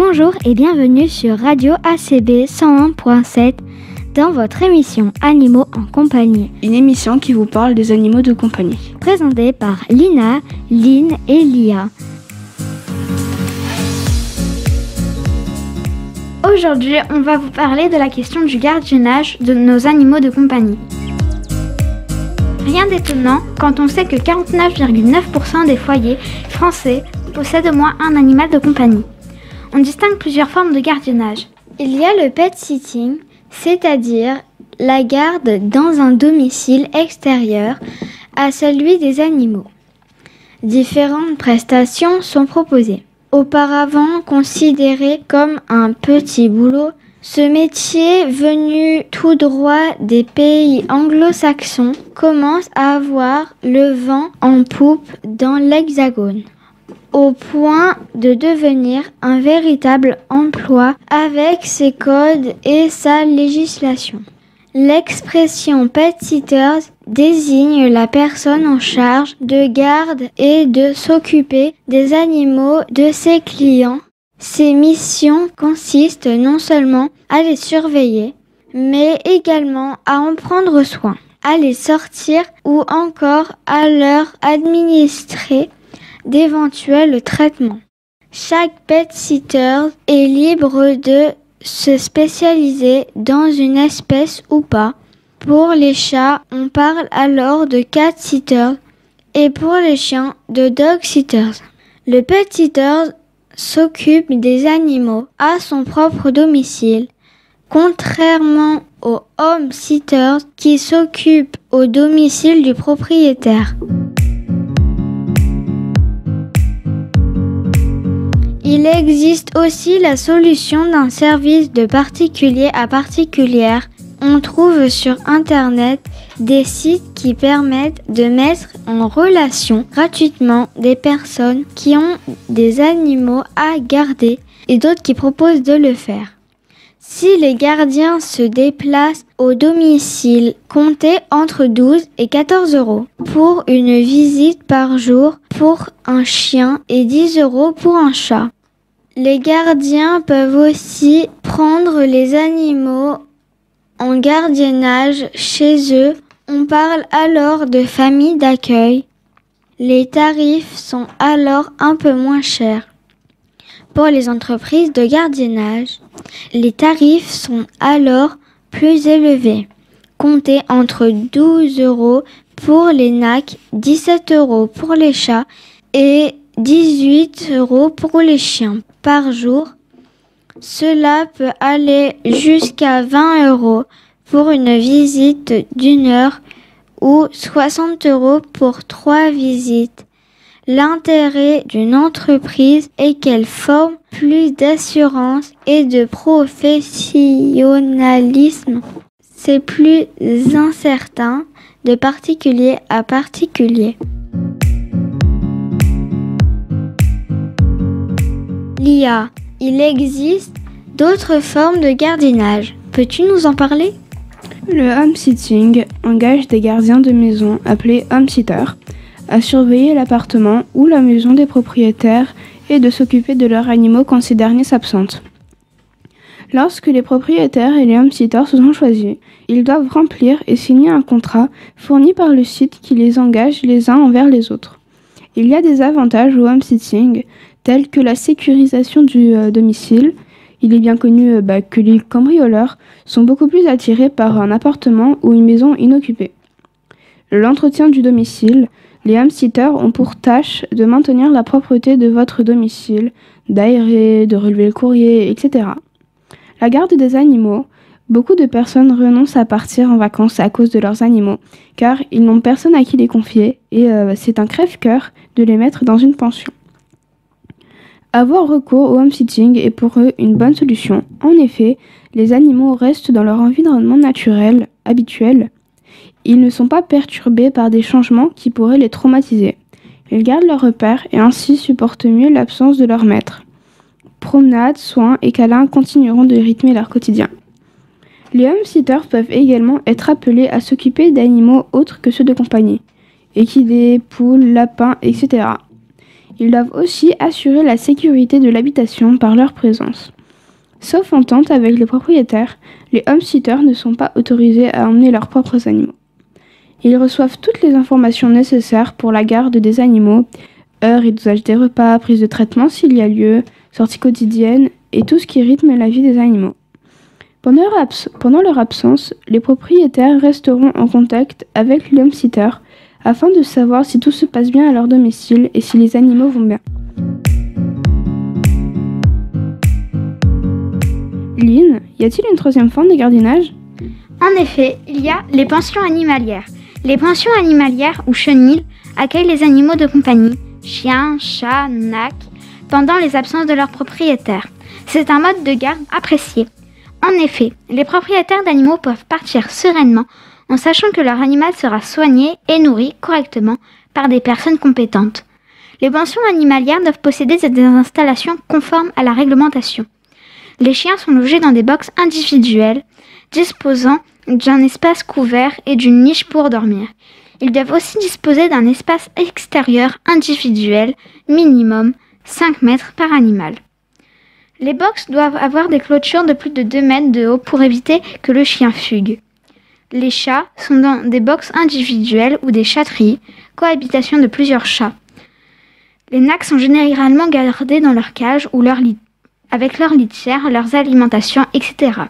Bonjour et bienvenue sur Radio ACB 101.7 dans votre émission Animaux en compagnie. Une émission qui vous parle des animaux de compagnie. Présentée par Lina, Lynn et Lia. Aujourd'hui, on va vous parler de la question du gardiennage de nos animaux de compagnie. Rien d'étonnant quand on sait que 49,9% des foyers français possèdent au moins un animal de compagnie. On distingue plusieurs formes de gardiennage. Il y a le pet sitting, c'est-à-dire la garde dans un domicile extérieur à celui des animaux. Différentes prestations sont proposées. Auparavant considéré comme un petit boulot, ce métier venu tout droit des pays anglo-saxons commence à avoir le vent en poupe dans l'Hexagone, au point de devenir un véritable emploi avec ses codes et sa législation. L'expression pet sitters désigne la personne en charge de garde et de s'occuper des animaux de ses clients. Ses missions consistent non seulement à les surveiller, mais également à en prendre soin, à les sortir ou encore à leur administrer d'éventuels traitements. Chaque pet sitter est libre de se spécialiser dans une espèce ou pas. Pour les chats, on parle alors de cat sitters et pour les chiens de dog sitters. Le pet sitter s'occupe des animaux à son propre domicile, contrairement aux home sitters qui s'occupent au domicile du propriétaire. Il existe aussi la solution d'un service de particulier à particulière. On trouve sur Internet des sites qui permettent de mettre en relation gratuitement des personnes qui ont des animaux à garder et d'autres qui proposent de le faire. Si les gardiens se déplacent au domicile, comptez entre 12 et 14 € pour une visite par jour pour un chien et 10 € pour un chat. Les gardiens peuvent aussi prendre les animaux en gardiennage chez eux. On parle alors de famille d'accueil. Les tarifs sont alors un peu moins chers. Pour les entreprises de gardiennage, les tarifs sont alors plus élevés. Comptez entre 12 € pour les nacs, 17 € pour les chats et 18 € pour les chiens par jour. Cela peut aller jusqu'à 20 € pour une visite d'1 heure ou 60 € pour 3 visites. L'intérêt d'une entreprise est qu'elle forme plus d'assurance et de professionnalisme. C'est plus incertain de particulier à particulier. Lia, il existe d'autres formes de gardiennage. Peux-tu nous en parler ? Le home sitting engage des gardiens de maison appelés home sitters à surveiller l'appartement ou la maison des propriétaires et de s'occuper de leurs animaux quand ces derniers s'absentent. Lorsque les propriétaires et les home sitters se sont choisis, ils doivent remplir et signer un contrat fourni par le site qui les engage les uns envers les autres. Il y a des avantages au home sitting tels que la sécurisation du domicile. Il est bien connu que les cambrioleurs sont beaucoup plus attirés par un appartement ou une maison inoccupée. L'entretien du domicile. Les home sitters ont pour tâche de maintenir la propreté de votre domicile, d'aérer, de relever le courrier, etc. La garde des animaux. Beaucoup de personnes renoncent à partir en vacances à cause de leurs animaux, car ils n'ont personne à qui les confier et c'est un crève-cœur de les mettre dans une pension. Avoir recours au home sitting est pour eux une bonne solution. En effet, les animaux restent dans leur environnement naturel, habituel. Ils ne sont pas perturbés par des changements qui pourraient les traumatiser. Ils gardent leurs repères et ainsi supportent mieux l'absence de leur maître. Promenades, soins et câlins continueront de rythmer leur quotidien. Les home sitters peuvent également être appelés à s'occuper d'animaux autres que ceux de compagnie. Équidés, poules, lapins, etc. Ils doivent aussi assurer la sécurité de l'habitation par leur présence. Sauf entente avec les propriétaires, les home-sitters ne sont pas autorisés à emmener leurs propres animaux. Ils reçoivent toutes les informations nécessaires pour la garde des animaux, heures et dosage des repas, prise de traitement s'il y a lieu, sorties quotidiennes et tout ce qui rythme la vie des animaux. Pendant leur absence, les propriétaires resteront en contact avec les home-sitters afin de savoir si tout se passe bien à leur domicile et si les animaux vont bien. Lynn, y a-t-il une troisième forme de gardiennage ? En effet, il y a les pensions animalières. Les pensions animalières ou chenilles accueillent les animaux de compagnie, chiens, chats, nacs, pendant les absences de leurs propriétaires. C'est un mode de garde apprécié. En effet, les propriétaires d'animaux peuvent partir sereinement en sachant que leur animal sera soigné et nourri correctement par des personnes compétentes. Les pensions animalières doivent posséder des installations conformes à la réglementation. Les chiens sont logés dans des boxes individuelles, disposant d'un espace couvert et d'une niche pour dormir. Ils doivent aussi disposer d'un espace extérieur individuel, minimum 5 mètres par animal. Les boxes doivent avoir des clôtures de plus de 2 mètres de haut pour éviter que le chien fugue. Les chats sont dans des boxes individuelles ou des chatteries, cohabitation de plusieurs chats. Les nacs sont généralement gardés dans leur cage ou leur lit, avec leur litière, leurs alimentations, etc.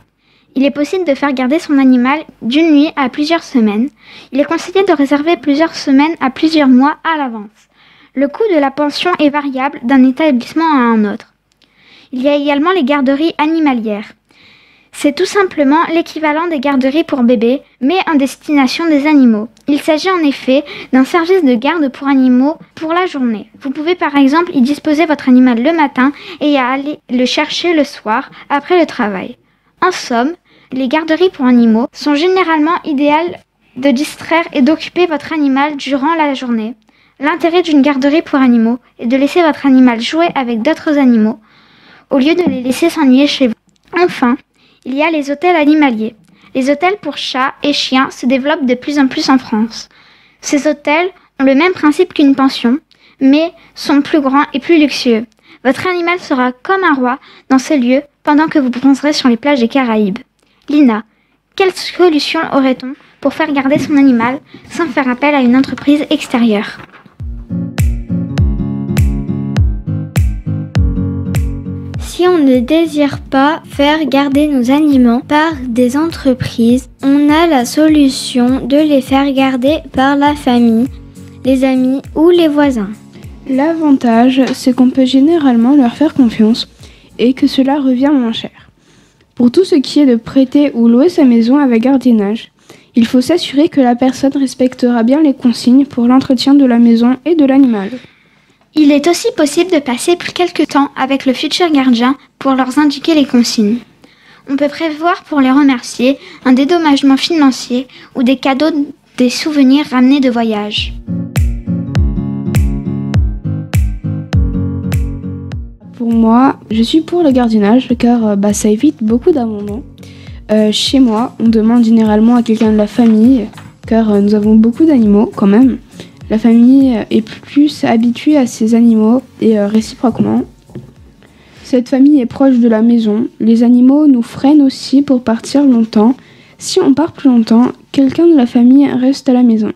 Il est possible de faire garder son animal d'une nuit à plusieurs semaines. Il est conseillé de réserver plusieurs semaines à plusieurs mois à l'avance. Le coût de la pension est variable d'un établissement à un autre. Il y a également les garderies animalières. C'est tout simplement l'équivalent des garderies pour bébés, mais en destination des animaux. Il s'agit en effet d'un service de garde pour animaux pour la journée. Vous pouvez par exemple y disposer votre animal le matin et y aller le chercher le soir après le travail. En somme, les garderies pour animaux sont généralement idéales de distraire et d'occuper votre animal durant la journée. L'intérêt d'une garderie pour animaux est de laisser votre animal jouer avec d'autres animaux, au lieu de les laisser s'ennuyer chez vous. Enfin, il y a les hôtels animaliers. Les hôtels pour chats et chiens se développent de plus en plus en France. Ces hôtels ont le même principe qu'une pension, mais sont plus grands et plus luxueux. Votre animal sera comme un roi dans ces lieux pendant que vous bronzerez sur les plages des Caraïbes. Lina, quelle solution aurait-on pour faire garder son animal sans faire appel à une entreprise extérieure ? Si on ne désire pas faire garder nos animaux par des entreprises, on a la solution de les faire garder par la famille, les amis ou les voisins. L'avantage, c'est qu'on peut généralement leur faire confiance et que cela revient moins cher. Pour tout ce qui est de prêter ou louer sa maison avec gardiennage, il faut s'assurer que la personne respectera bien les consignes pour l'entretien de la maison et de l'animal. Il est aussi possible de passer quelques temps avec le futur gardien pour leur indiquer les consignes. On peut prévoir pour les remercier un dédommagement financier ou des cadeaux, des souvenirs ramenés de voyage. Pour moi, je suis pour le gardiennage car ça évite beaucoup d'abandon. Chez moi, on demande généralement à quelqu'un de la famille car nous avons beaucoup d'animaux quand même. La famille est plus habituée à ces animaux et réciproquement. Cette famille est proche de la maison. Les animaux nous freinent aussi pour partir longtemps. Si on part plus longtemps, quelqu'un de la famille reste à la maison.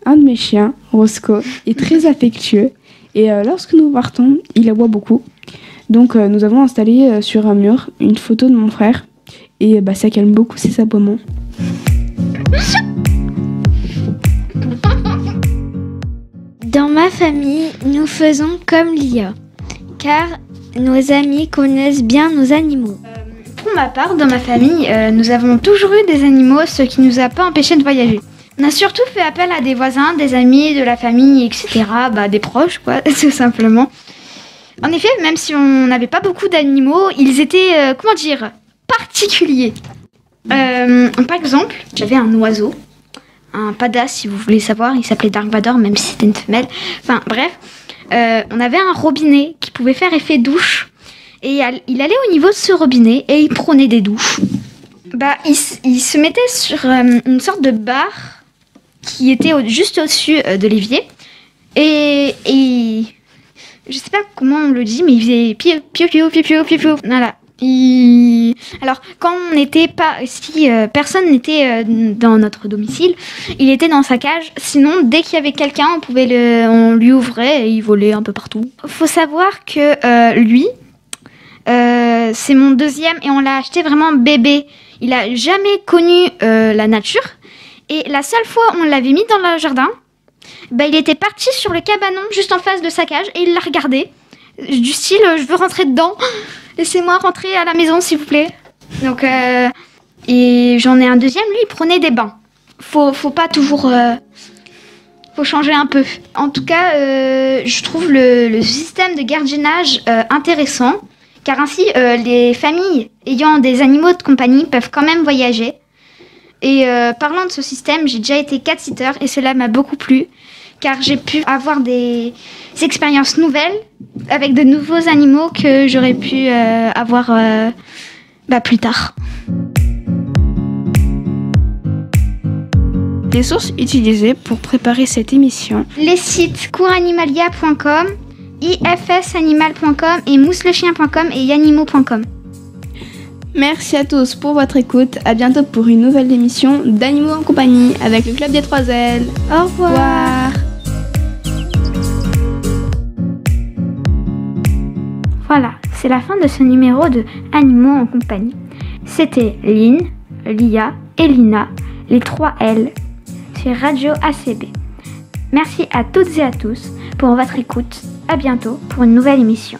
Un de mes chiens, Roscoe, est très affectueux et lorsque nous partons, il aboie beaucoup. Donc nous avons installé sur un mur une photo de mon frère et ça calme beaucoup ses aboiements. Dans ma famille, nous faisons comme Lia, car nos amis connaissent bien nos animaux. Pour ma part, dans ma famille, nous avons toujours eu des animaux, ce qui ne nous a pas empêché de voyager. On a surtout fait appel à des voisins, des amis, de la famille, etc. Des proches, quoi, tout simplement. En effet, même si on n'avait pas beaucoup d'animaux, ils étaient, particuliers. Par exemple, j'avais un oiseau. Un pada, si vous voulez savoir, il s'appelait Dark Vador, même si c'était une femelle. Enfin, bref, on avait un robinet qui pouvait faire effet douche. Et il allait au niveau de ce robinet et il prenait des douches. Il se mettait sur une sorte de barre qui était juste au-dessus de l'évier. Et je sais pas comment on le dit, mais il faisait piou, piou, piou, piou, piou, piou, piou. Voilà. Alors, quand on n'était pas, si personne n'était dans notre domicile, il était dans sa cage. Sinon, dès qu'il y avait quelqu'un, on lui ouvrait et il volait un peu partout. Faut savoir que lui, c'est mon deuxième et on l'a acheté vraiment bébé. Il a jamais connu la nature et la seule fois où on l'avait mis dans le jardin, il était parti sur le cabanon juste en face de sa cage et il l'a regardé. Du style, je veux rentrer dedans. Laissez-moi rentrer à la maison, s'il vous plaît. Donc, et j'en ai un deuxième, lui, il prenait des bains. Faut pas toujours... faut changer un peu. En tout cas, je trouve le système de gardiennage intéressant, car ainsi, les familles ayant des animaux de compagnie peuvent quand même voyager. Et parlant de ce système, j'ai déjà été cat-sitter et cela m'a beaucoup plu, car j'ai pu avoir des expériences nouvelles avec de nouveaux animaux que j'aurais pu avoir plus tard. Les sources utilisées pour préparer cette émission: les sites couranimalia.com, ifsanimal.com et mousselechien.com et yanimo.com. Merci à tous pour votre écoute. À bientôt pour une nouvelle émission d'Animaux en compagnie avec le Club des 3 ailes. Au revoir. Voilà, c'est la fin de ce numéro de Animaux en compagnie. C'était Lynn, Lia et Lina, les 3 L, sur Radio ACB. Merci à toutes et à tous pour votre écoute. À bientôt pour une nouvelle émission.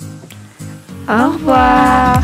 Au revoir.